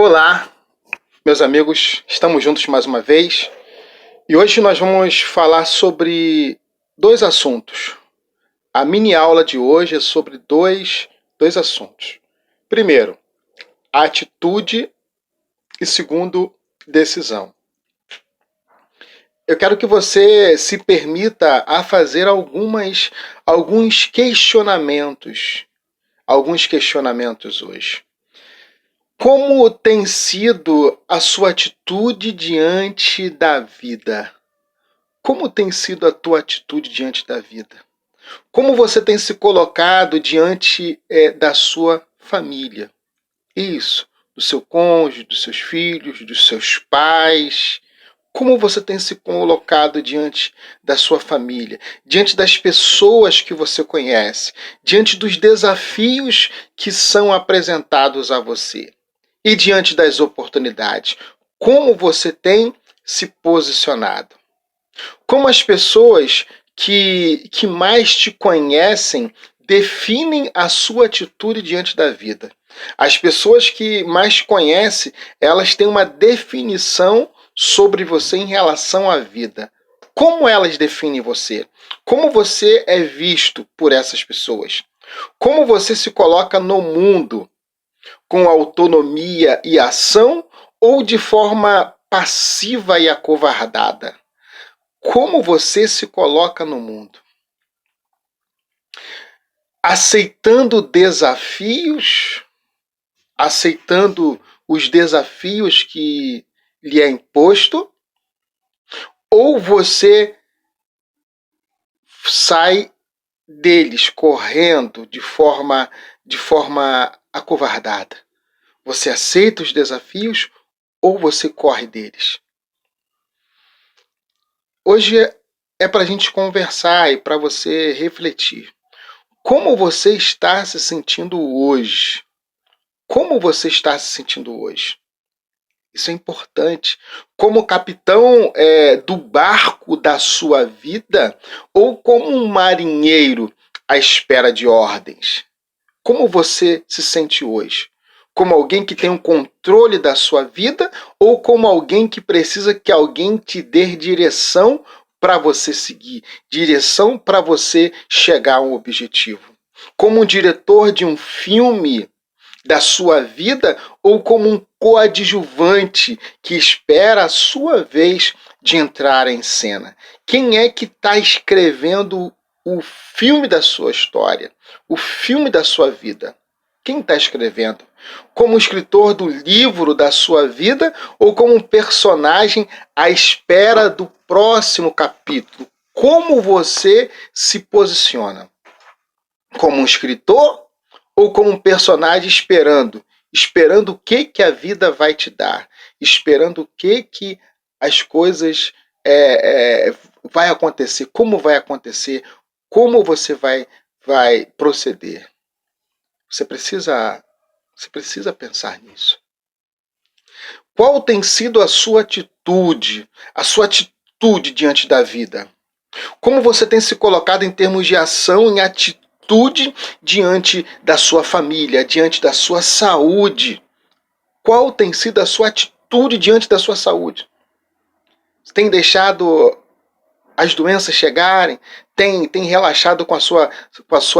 Olá, meus amigos, estamos juntos mais uma vez e hoje nós vamos falar sobre dois assuntos. A mini aula de hoje é sobre dois assuntos. Primeiro, atitude e segundo, decisão. Eu quero que você se permita a fazer alguns questionamentos hoje. Como tem sido a sua atitude diante da vida? Como tem sido a tua atitude diante da vida? Como você tem se colocado diante da sua família? Isso, do seu cônjuge, dos seus filhos, dos seus pais. Como você tem se colocado diante da sua família, diante das pessoas que você conhece, diante dos desafios que são apresentados a você? E diante das oportunidades, como você tem se posicionado? Como as pessoas que mais te conhecem definem a sua atitude diante da vida? As pessoas que mais te conhecem, elas têm uma definição sobre você em relação à vida. Como elas definem você? Como você é visto por essas pessoas? Como você se coloca no mundo? Com autonomia e ação ou de forma passiva e acovardada? Como você se coloca no mundo? Aceitando desafios, aceitando os desafios que lhe é imposto, ou você sai deles correndo de forma acovardada? Você aceita os desafios ou você corre deles? Hoje é para a gente conversar e para você refletir. Como você está se sentindo hoje? Como você está se sentindo hoje? Isso é importante. Como capitão do barco da sua vida ou como um marinheiro à espera de ordens? Como você se sente hoje? Como alguém que tem um controle da sua vida ou como alguém que precisa que alguém te dê direção para você seguir, direção para você chegar a um objetivo? Como um diretor de um filme da sua vida ou como um coadjuvante que espera a sua vez de entrar em cena? Quem é que está escrevendo o filme da sua história, o filme da sua vida? Quem está escrevendo? Como escritor do livro da sua vida ou como um personagem à espera do próximo capítulo? Como você se posiciona? Como um escritor ou como um personagem esperando o que a vida vai te dar, esperando o que as coisas vai acontecer, como você vai proceder? Você precisa pensar nisso. Qual tem sido a sua atitude diante da vida? Como você tem se colocado em termos de ação, em atitude diante da sua família, diante da sua saúde? Qual tem sido a sua atitude diante da sua saúde? Você tem deixado as doenças chegarem? Tem relaxado com a sua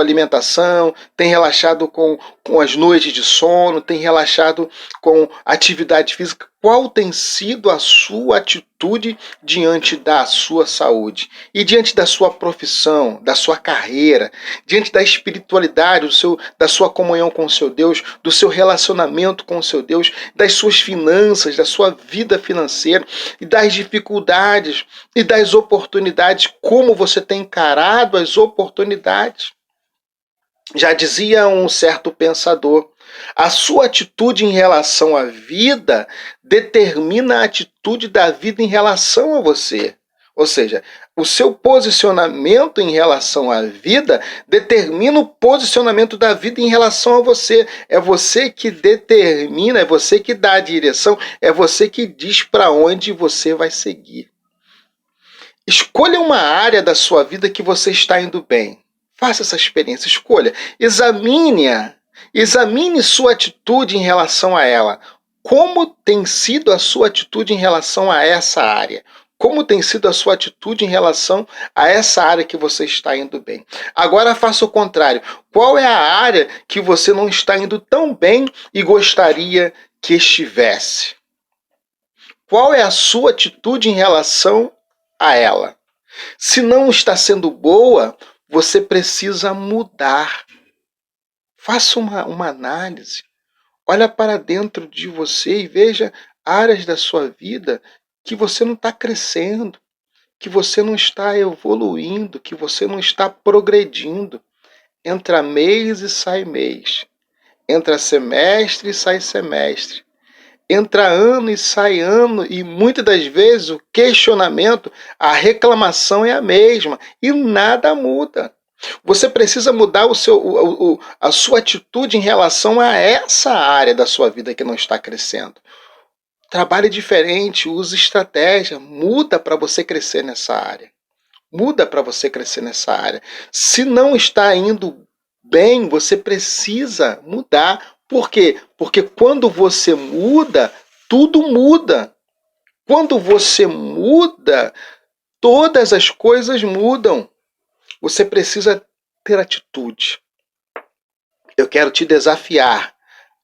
alimentação? Tem relaxado com as noites de sono? Tem relaxado com atividade física? Qual tem sido a sua atitude diante da sua saúde? E diante da sua profissão, da sua carreira, diante da espiritualidade, da sua comunhão com o seu Deus, do seu relacionamento com o seu Deus, das suas finanças, da sua vida financeira e das dificuldades e das oportunidades, como você tem encarado as oportunidades? Já dizia um certo pensador, a sua atitude em relação à vida determina a atitude da vida em relação a você. Ou seja, o seu posicionamento em relação à vida determina o posicionamento da vida em relação a você. É você que determina, é você que dá a direção, é você que diz para onde você vai seguir. Escolha uma área da sua vida que você está indo bem. Faça essa experiência, escolha, examine-a. Examine sua atitude em relação a ela. Como tem sido a sua atitude em relação a essa área? Como tem sido a sua atitude em relação a essa área que você está indo bem? Agora faça o contrário. Qual é a área que você não está indo tão bem e gostaria que estivesse? Qual é a sua atitude em relação a ela? Se não está sendo boa, você precisa mudar. Faça uma análise. Olha para dentro de você e veja áreas da sua vida que você não está crescendo, que você não está evoluindo, que você não está progredindo. Entra mês e sai mês. Entra semestre e sai semestre. Entra ano e sai ano, e muitas das vezes o questionamento, a reclamação é a mesma e nada muda. Você precisa mudar a sua atitude em relação a essa área da sua vida que não está crescendo. Trabalhe diferente, use estratégia, muda para você crescer nessa área. Muda para você crescer nessa área. Se não está indo bem, você precisa mudar. Por quê? Porque quando você muda, tudo muda. Quando você muda, todas as coisas mudam. Você precisa ter atitude. Eu quero te desafiar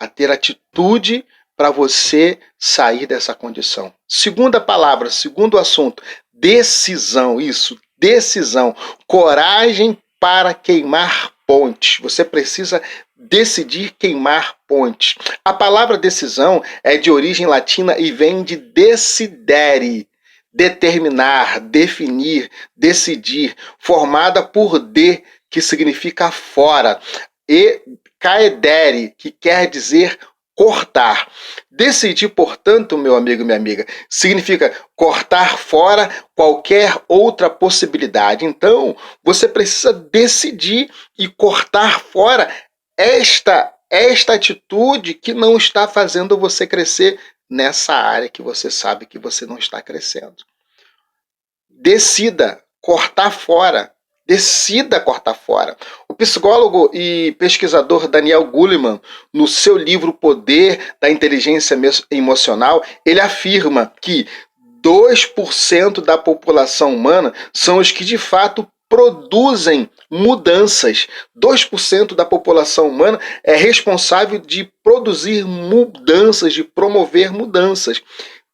a ter atitude para você sair dessa condição. Segunda palavra, segundo assunto, decisão. Isso, decisão. Coragem para queimar pontes. Você precisa decidir queimar pontes. A palavra decisão é de origem latina e vem de decidere. Determinar, definir, decidir, formada por de, que significa fora, e caedere, que quer dizer cortar. Decidir, portanto, meu amigo e minha amiga, significa cortar fora qualquer outra possibilidade. Então, você precisa decidir e cortar fora esta atitude que não está fazendo você crescer nessa área que você sabe que você não está crescendo. Decida cortar fora. Decida cortar fora. O psicólogo e pesquisador Daniel Goleman, no seu livro Poder da Inteligência Emocional, ele afirma que 2% da população humana são os que de fato produzem mudanças. 2% da população humana é responsável de produzir mudanças, de promover mudanças.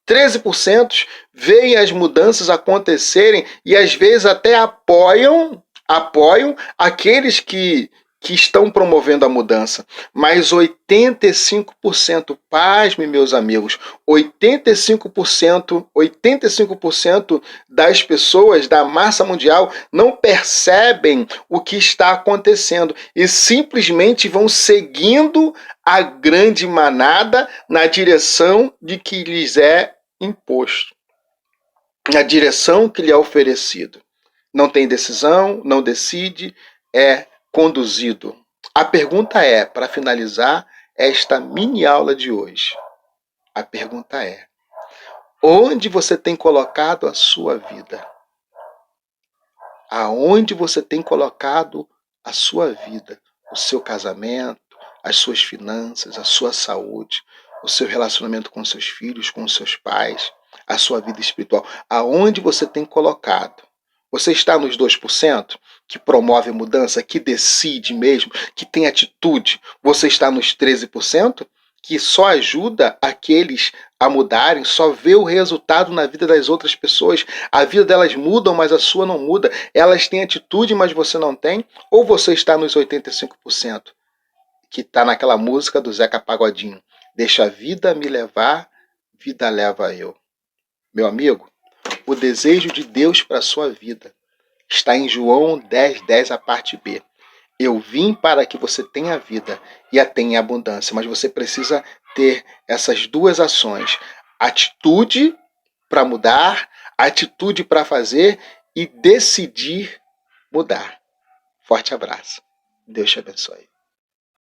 13% veem as mudanças acontecerem e às vezes até apoiam aqueles que estão promovendo a mudança. Mas 85%, pasme, meus amigos, 85% das pessoas da massa mundial não percebem o que está acontecendo e simplesmente vão seguindo a grande manada na direção de que lhes é imposto, na direção que lhe é oferecido. Não tem decisão, não decide, é conduzido. A pergunta é, para finalizar esta mini aula de hoje, a pergunta é: onde você tem colocado a sua vida? Aonde você tem colocado a sua vida? O seu casamento, as suas finanças, a sua saúde, o seu relacionamento com seus filhos, com seus pais, a sua vida espiritual. Aonde você tem colocado? Você está nos 2% que promove mudança, que decide mesmo, que tem atitude? Você está nos 13% que só ajuda aqueles a mudarem, só vê o resultado na vida das outras pessoas. A vida delas muda, mas a sua não muda. Elas têm atitude, mas você não tem? Ou você está nos 85%? Que está naquela música do Zeca Pagodinho: deixa a vida me levar, vida leva eu. Meu amigo, o desejo de Deus para a sua vida está em João 10:10, a parte B. Eu vim para que você tenha vida e a tenha em abundância, mas você precisa ter essas duas ações: atitude para mudar, atitude para fazer e decidir mudar. Forte abraço. Deus te abençoe.